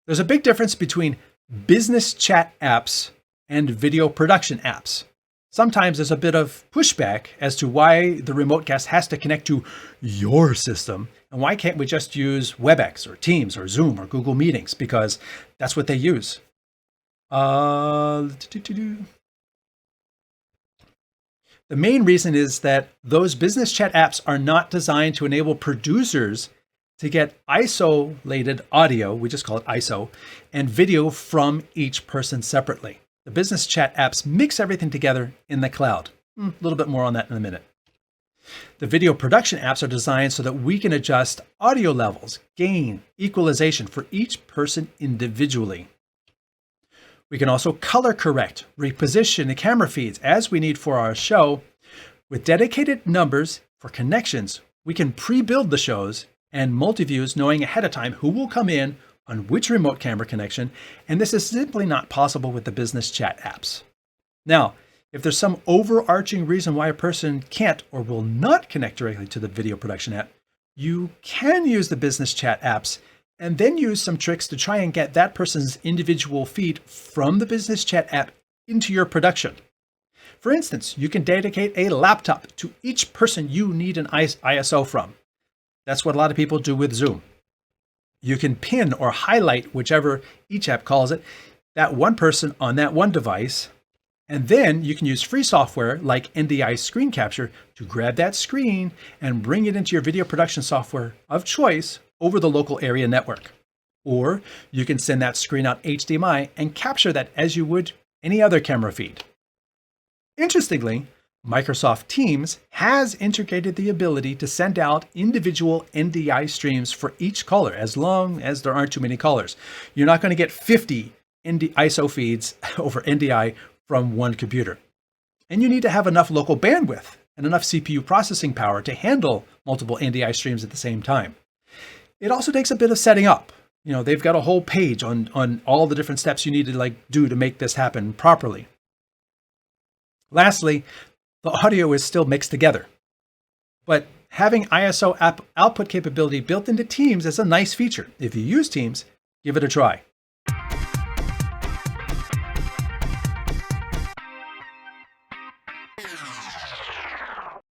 There's a big difference between business chat apps and video production apps. Sometimes there's a bit of pushback as to why the remote guest has to connect to your system, and why can't we just use WebEx or Teams or Zoom or Google Meetings, because that's what they use. The main reason is that those business chat apps are not designed to enable producers to get isolated audio, we just call it ISO, and video from each person separately. The business chat apps mix everything together in the cloud. A little bit more on that in a minute. The video production apps are designed so that we can adjust audio levels, gain, equalization for each person individually. We can also color correct, reposition the camera feeds as we need for our show. With dedicated numbers for connections, we can pre-build the shows and multi-views, knowing ahead of time who will come in on which remote camera connection, and this is simply not possible with the business chat apps. Now, if there's some overarching reason why a person can't or will not connect directly to the video production app, you can use the business chat apps and then use some tricks to try and get that person's individual feed from the business chat app into your production. For instance, you can dedicate a laptop to each person you need an ISO from. That's what a lot of people do with Zoom. You can pin or highlight, whichever each app calls it, that one person on that one device. And then you can use free software like NDI Screen Capture to grab that screen and bring it into your video production software of choice over the local area network. Or you can send that screen out HDMI and capture that as you would any other camera feed. Interestingly, Microsoft Teams has integrated the ability to send out individual NDI streams for each caller, as long as there aren't too many callers. You're not going to get 50 ISO feeds over NDI from one computer. And you need to have enough local bandwidth and enough CPU processing power to handle multiple NDI streams at the same time. It also takes a bit of setting up. They've got a whole page on all the different steps you need to do to make this happen properly. Lastly, the audio is still mixed together, but having ISO app output capability built into Teams is a nice feature. If you use Teams, give it a try.